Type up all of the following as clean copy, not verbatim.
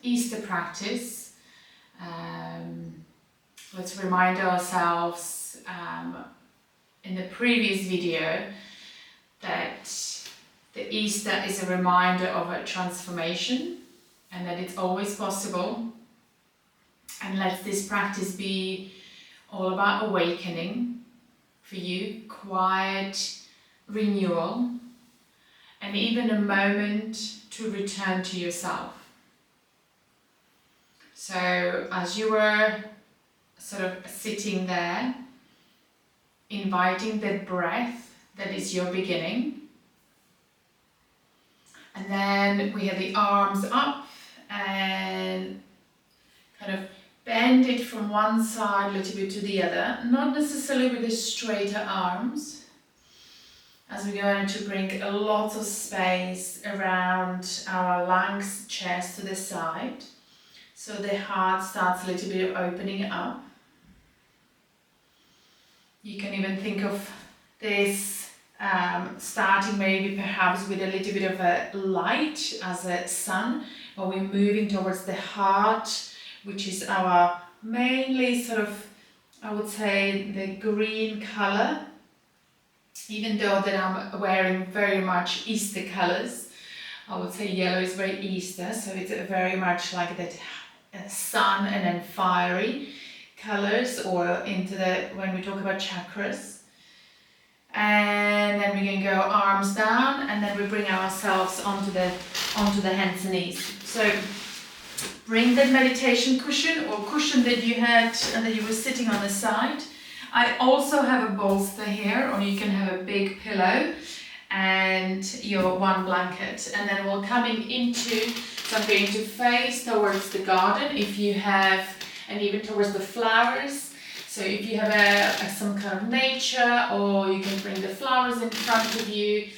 Easter practice. Let's remind ourselves in the previous video that the Easter is a reminder of a transformation and that it's always possible. And let this practice be all about awakening for you, quiet renewal, and even a moment to return to yourself. So as you were sort of sitting there, inviting the breath that is your beginning, and then we have the arms up and kind of bend it from one side a little bit to the other, not necessarily with the straighter arms, as we're going to bring a lot of space around our lungs, chest to the side, so the heart starts a little bit of opening up. You can even think of this starting maybe perhaps with a little bit of a light as a sun, or we're moving towards the heart, which is our mainly sort of, I would say, the green color, even though that I'm wearing very much Easter colors. I would say yellow is very Easter, so it's very much like that sun and then fiery colors, or into the, when we talk about chakras. And then we can go arms down, and then we bring ourselves onto the hands and knees. So bring that meditation cushion or cushion that you had and that you were sitting on the side. I also have a bolster here, or you can have a big pillow and your one blanket. And then we're coming into, so I'm going to face towards the garden if you have, and even towards the flowers. So if you have some kind of nature, or you can bring the flowers in front of you.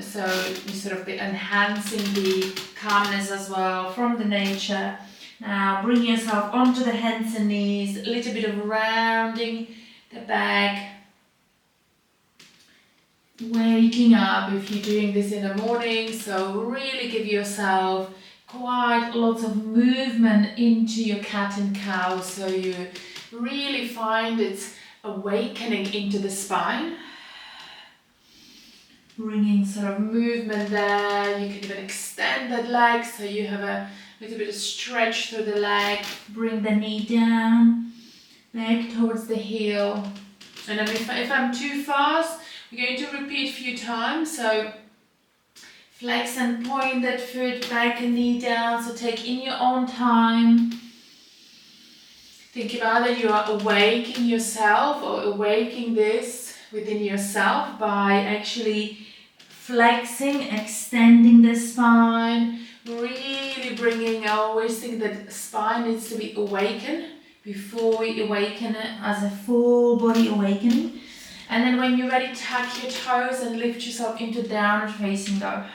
So you sort of be enhancing the calmness as well from the nature. Now bring yourself onto the hands and knees, a little bit of rounding the back. Waking up if you're doing this in the morning, so really give yourself quite lots of movement into your cat and cow, so you really find it's awakening into the spine. Bringing sort of movement there. You can even extend that leg, so you have a little bit of stretch through the leg. Bring the knee down, back towards the heel. And then if I'm too fast, we're going to repeat a few times. So flex and point that foot back and knee down, so take in your own time. Think about that you are awakening yourself, or awakening this within yourself by actually flexing, extending the spine, really bringing, I always think that spine needs to be awakened before we awaken it as a full body awakening. And then when you're ready, tuck your toes and lift yourself into downward facing dog.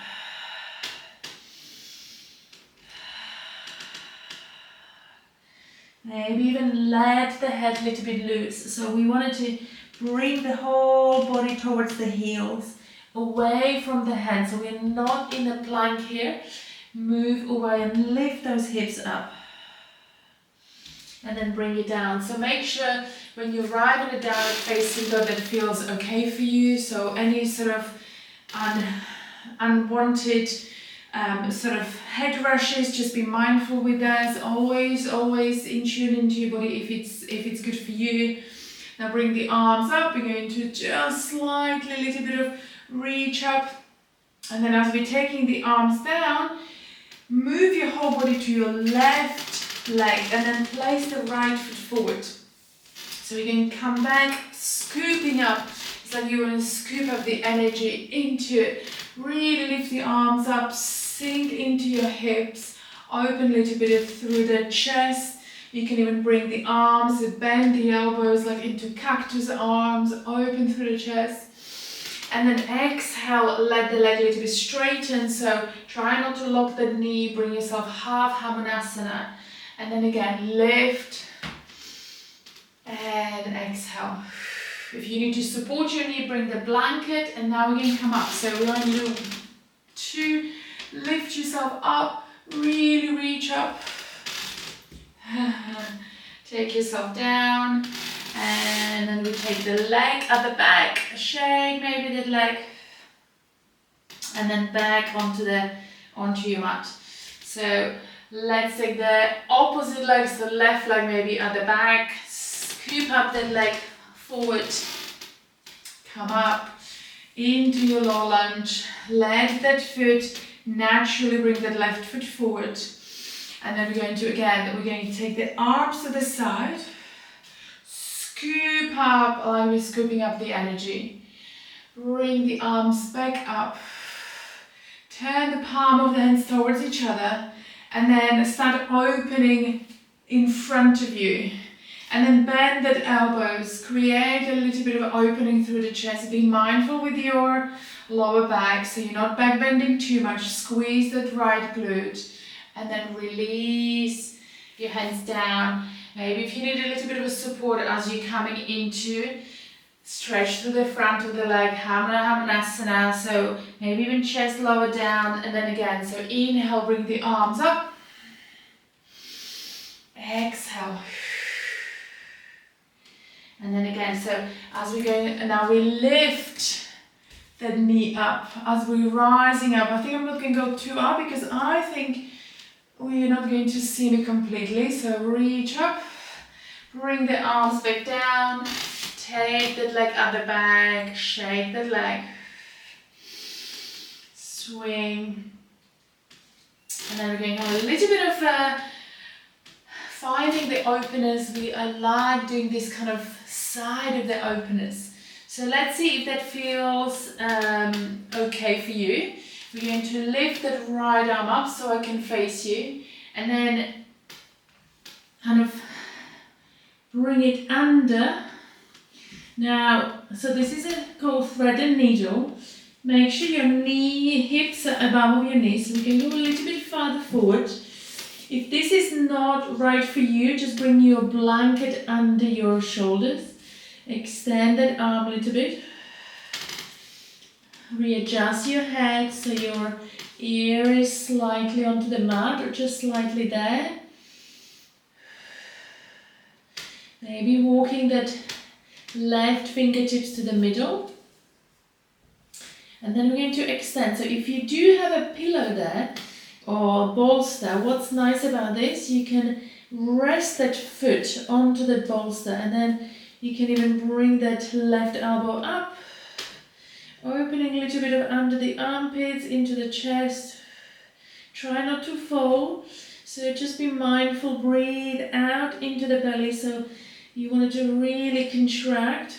Maybe even let the head a little bit loose. So we wanted to bring the whole body towards the heels, away from the hands. So we're not in a plank here. Move away and lift those hips up. And then bring it down. So make sure when you arrive in a downward facing dog that feels okay for you. So any sort of unwanted sort of head rushes, just be mindful with that. Always in tune into your body if it's good for you. Now bring the arms up. We're going to just slightly, a little bit of reach up. And then as we're taking the arms down, move your whole body to your left leg and then place the right foot forward. So we can come back, scooping up. It's like you want to scoop up the energy into it. Really lift the arms up, sink into your hips, open a little bit through the chest. You can even bring the arms, bend the elbows like into cactus arms, open through the chest. And then exhale, let the leg a little bit straighten. So try not to lock the knee, bring yourself half Hamanasana. And then again, lift and exhale. If you need to support your knee, bring the blanket, and now we're going to come up. So we're going to do 2, lift yourself up, Really reach up. Take yourself down. And then we take the leg at the back. Shake maybe the leg. And then back onto your mat. So let's take the opposite leg, so left leg maybe at the back. Scoop up that leg forward. Come up into your low lunge. Let that foot naturally bring that left foot forward. And then we're going to take the arms to the side. Scoop up, like we're scooping up the energy. Bring the arms back up. Turn the palm of the hands towards each other. And then start opening in front of you. And then bend that elbows. Create a little bit of opening through the chest. Be mindful with your lower back, so you're not back bending too much. Squeeze that right glute. And then release your hands down. Maybe if you need a little bit of support as you're coming into, stretch through the front of the leg, Hamanasana. So maybe even chest lower down. And then again, so inhale, bring the arms up. Exhale. And then again, so as we go, and now we lift the knee up as we're rising up. I think I'm not going to go too up because I think we're not going to see me completely. So reach up, bring the arms back down, take that leg at the back, shake that leg, swing. And then we're going to have a little bit of finding the openness. I like doing this kind of side of the openness. So let's see if that feels okay for you. We're going to lift that right arm up so I can face you, and then kind of bring it under. Now, so this is called thread and needle. Make sure your hips are above your knees. So we can go a little bit farther forward. If this is not right for you, just bring your blanket under your shoulders. Extend that arm a little bit. Readjust your head so your ear is slightly onto the mat or just slightly there. Maybe walking that left fingertips to the middle. And then we're going to extend. So if you do have a pillow there or bolster, what's nice about this, you can rest that foot onto the bolster, and then you can even bring that left elbow up, opening a little bit of under the armpits into the chest. Try not to fall, so just be mindful, breathe out into the belly, so you want it to really contract.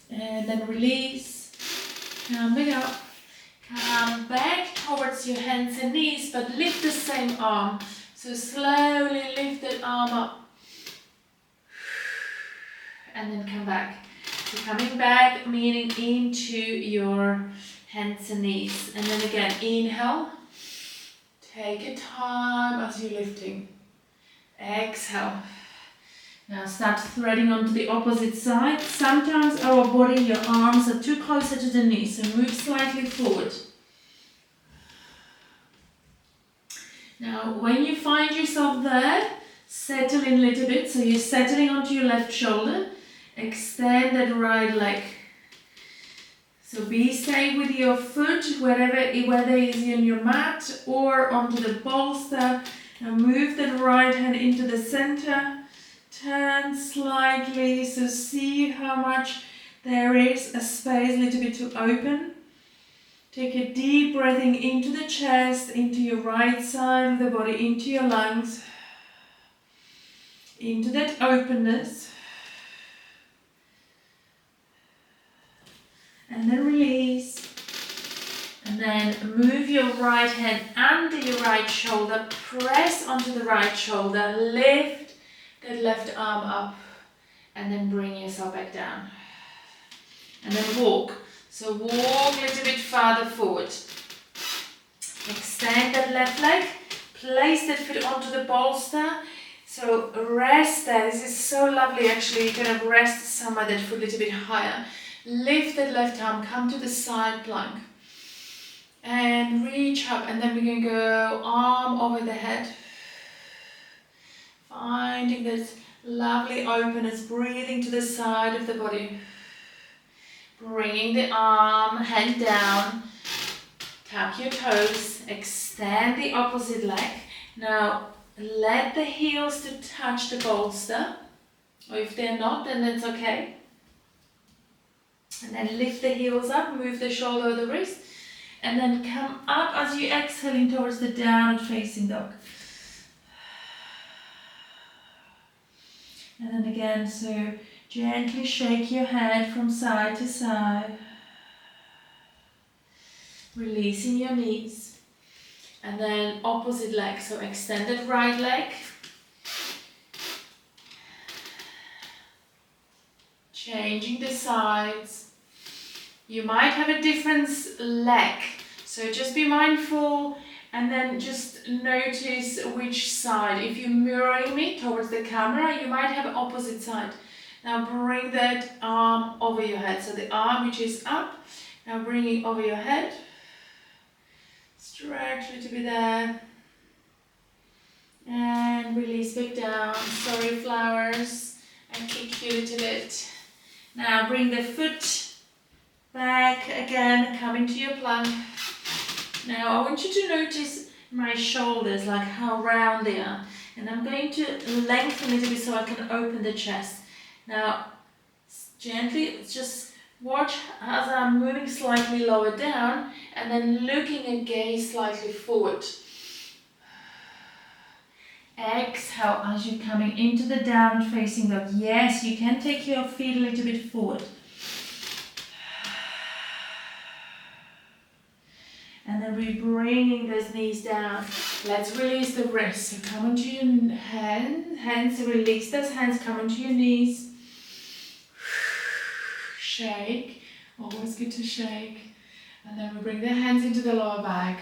And then release, come back up, come back towards your hands and knees, but lift the same arm. So slowly lift that arm up. And then come back. So coming back, meaning into your hands and knees. And then again, inhale. Take a time as you're lifting. Exhale. Now start threading onto the opposite side. Sometimes our body, your arms are too closer to the knees, so move slightly forward. Now when you find yourself there, settle in a little bit. So you're settling onto your left shoulder. Extend that right leg. So stay with your foot, whether it is in your mat or onto the bolster. Now move that right hand into the center. Turn slightly, so see how much there is a space, a little bit to open. Take a deep breath in into the chest, into your right side of the body, into your lungs, into that openness. And then release. And then move your right hand under your right shoulder, press onto the right shoulder, lift that left arm up, and then bring yourself back down. And then walk. So walk a little bit farther forward. Extend that left leg, place that foot onto the bolster. So rest there. This is so lovely actually. You're going to rest somewhere that foot a little bit higher. Lift that left arm, come to the side plank. And reach up, and then we're going to go arm over the head. Finding this lovely openness, breathing to the side of the body. Bringing the arm, hand down, tap your toes, extend the opposite leg. Now let the heels to touch the bolster, or if they're not, then that's okay. And then lift the heels up, move the shoulder or the wrist, and then come up as you exhaling towards the downward facing dog. And then again, so gently shake your head from side to side, releasing your knees. And then opposite leg, so extended right leg. Changing the sides. You might have a different leg, so just be mindful and then just notice which side. If you're mirroring me towards the camera, you might have opposite side. Now bring that arm over your head. So the arm which is up, now bring it over your head. Stretch a little bit there. And release back down. Sorry, flowers. I kick you a little bit. Now bring the foot back again, coming to your plank. Now I want you to notice my shoulders, like how round they are. And I'm going to lengthen a little bit so I can open the chest. Now gently just watch as I'm moving slightly lower down and then looking and gaze slightly forward. Exhale as you're coming into the downward facing dog. Yes, you can take your feet a little bit forward. And then we're bringing those knees down. Let's release the wrists. So come onto your hands, release those hands, come onto your knees. Shake, always good to shake. And then we bring the hands into the lower back.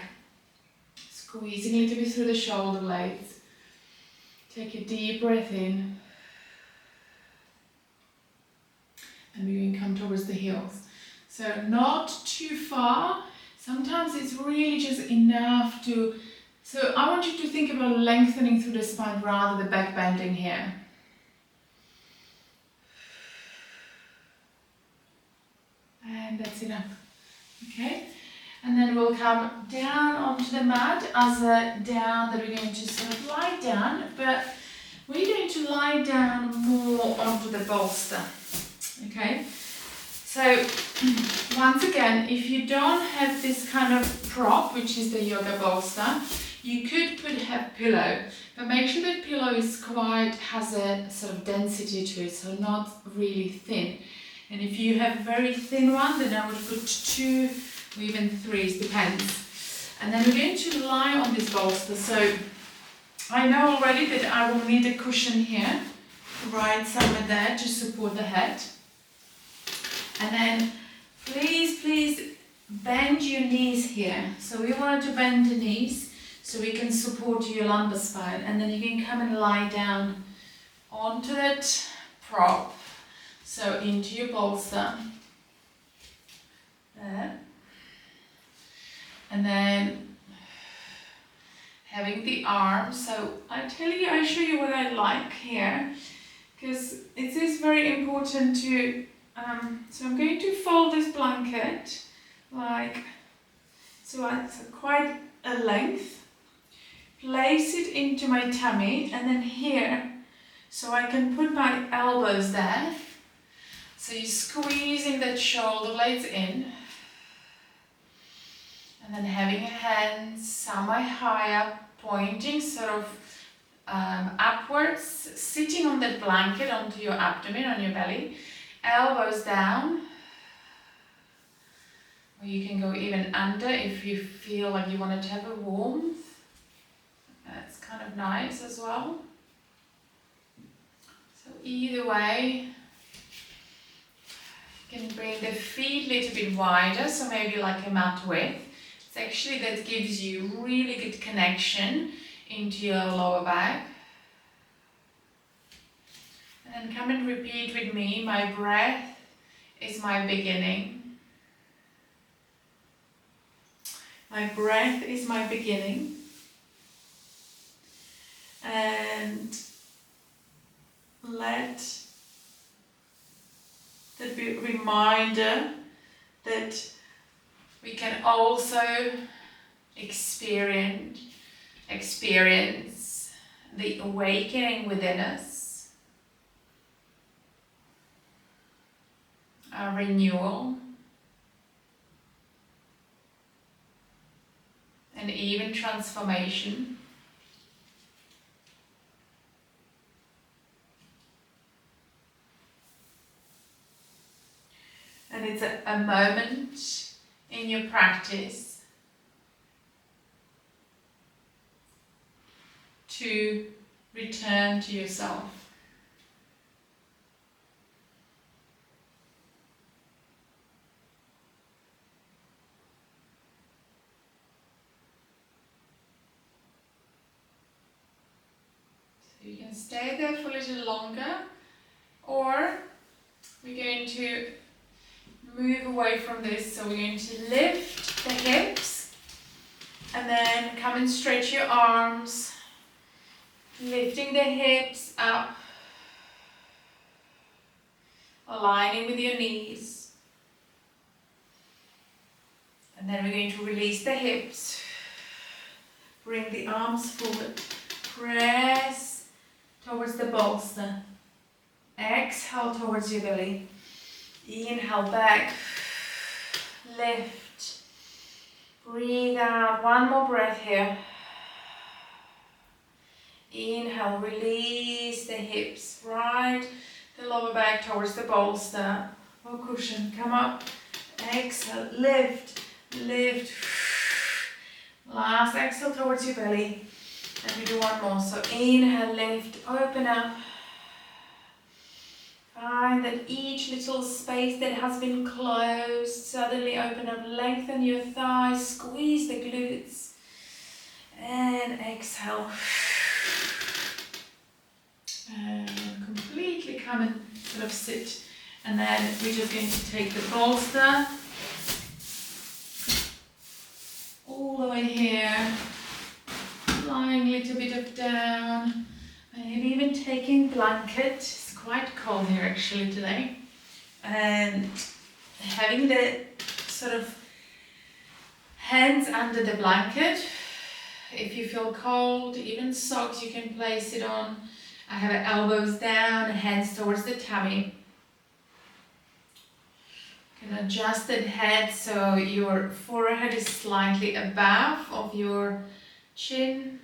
Squeezing a little bit through the shoulder blades. Take a deep breath in. And we can come towards the heels. So not too far. Sometimes it's really just enough to, so I want you to think about lengthening through the spine rather than back bending here. And that's enough, okay? And then we'll come down onto the mat as a down that we're going to sort of lie down, but we're going to lie down more onto the bolster, okay? So once again, if you don't have this kind of prop, which is the yoga bolster, you could have pillow, but make sure that pillow is has a sort of density to it, so not really thin. And if you have a very thin one, then I would put 2 or even 3, depends. And then we're going to lie on this bolster. So I know already that I will need a cushion here, right somewhere there to support the head. And then please bend your knees here. So we want to bend the knees so we can support your lumbar spine. And then you can come and lie down onto that prop. So into your bolster. There. And then having the arms. So I show you what I like here, because it is very important to so I'm going to fold this blanket like so it's quite a length, place it into my tummy and then here, so I can put my elbows there, so you're squeezing that shoulder blades in, and then having your hands somewhere higher, pointing sort of upwards, sitting on that blanket onto your abdomen, on your belly. Elbows down, or you can go even under if you feel like you want to have a warmth. That's kind of nice as well. So either way, you can bring the feet a little bit wider, so maybe like a mat width. It's actually that gives you really good connection into your lower back. And then come and repeat with me. My breath is my beginning. My breath is my beginning. And let that be a reminder that we can also experience the awakening within us, a renewal, and even transformation. And it's a moment in your practice to return to yourself. So you can stay there for a little longer, or we're going to move away from this. So we're going to lift the hips and then come and stretch your arms, lifting the hips up, aligning with your knees. And then we're going to release the hips, bring the arms forward, press towards the bolster, exhale towards your belly, inhale back, lift, breathe out, one more breath here. Inhale, release the hips, right the lower back towards the bolster or cushion, come up, exhale, lift, lift, last exhale towards your belly, and we do one more, so inhale, lift, open up, find that each little space that has been closed, suddenly open up, lengthen your thighs, squeeze the glutes, and exhale. And completely come and sort of sit, and then we're just going to take the bolster all the way here, lying a little bit of down, maybe even taking blanket. It's quite cold here actually today, and having the sort of hands under the blanket. If you feel cold, even socks you can place it on. I have elbows down, hands towards the tummy. You can adjust the head so your forehead is slightly above of your chin.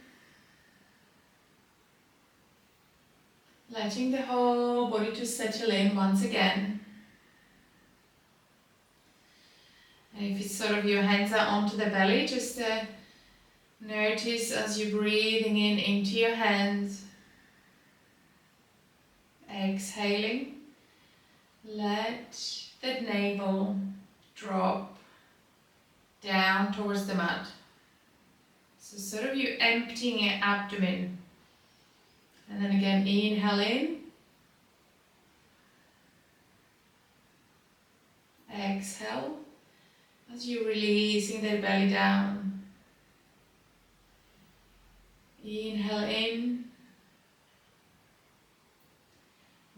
Letting the whole body to settle in once again. And if it's sort of your hands are onto the belly, just notice as you're breathing in into your hands. Exhaling, let that navel drop down towards the mat. So sort of you emptying your abdomen. And then again, inhale in. Exhale, as you're releasing that belly down. Inhale in.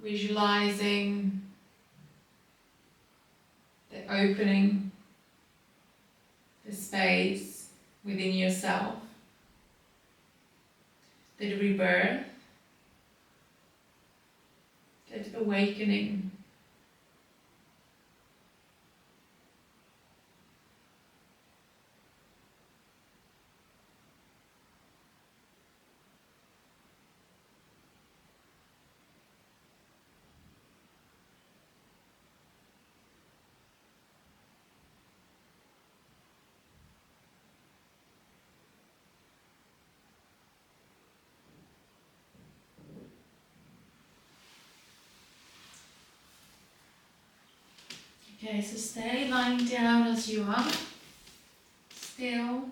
Visualizing the opening, the space within yourself, the rebirth, that awakening. Okay, so stay lying down as you are, still.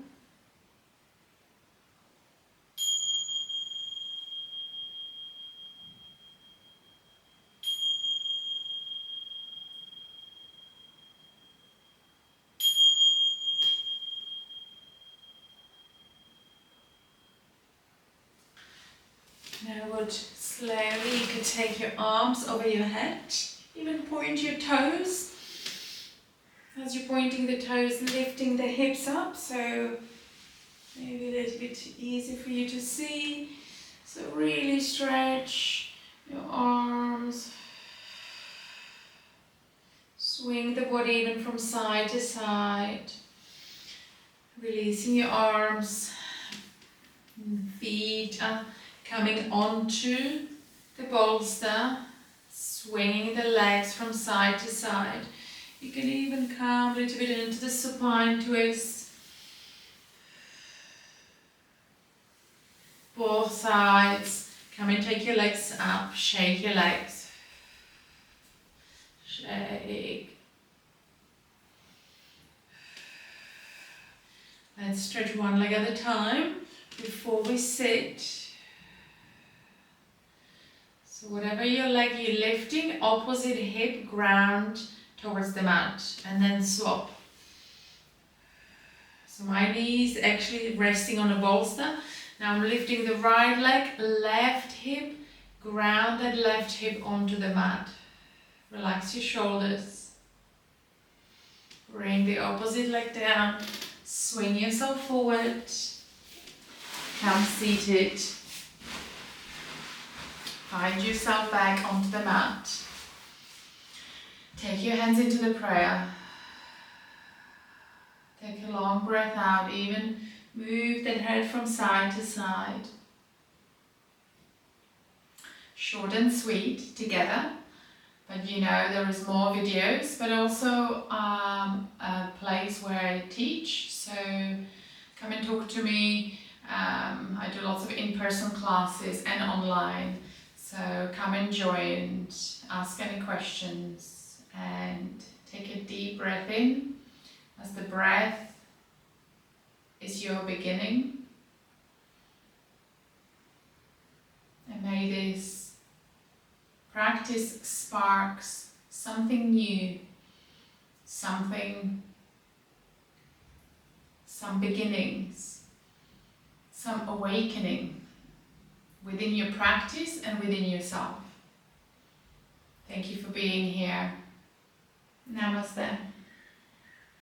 And I would slowly, you could take your arms over your head, even point your toes. As you're pointing the toes, lifting the hips up, so maybe a little bit easy for you to see. So really stretch your arms. Swing the body even from side to side. Releasing your arms. Feet are coming onto the bolster. Swinging the legs from side to side. You can even come a little bit into the supine twist. Both sides. Come and take your legs up. Shake your legs. Shake. Let's stretch one leg at a time before we sit. So whatever your leg you're lifting, opposite hip ground towards the mat, and then swap. So my knees actually resting on a bolster. Now I'm lifting the right leg, left hip, ground that left hip onto the mat. Relax your shoulders. Bring the opposite leg down. Swing yourself forward. Come seated. Find yourself back onto the mat. Take your hands into the prayer. Take a long breath out, even move that head from side to side. Short and sweet together, but you know there is more videos, but also a place where I teach, so come and talk to me. I do lots of in-person classes and online, so come and join, ask any questions, and take a deep breath in, as the breath is your beginning. And may this practice sparks something new, some beginnings, some awakening within your practice and within yourself. Thank you for being here. Namaste.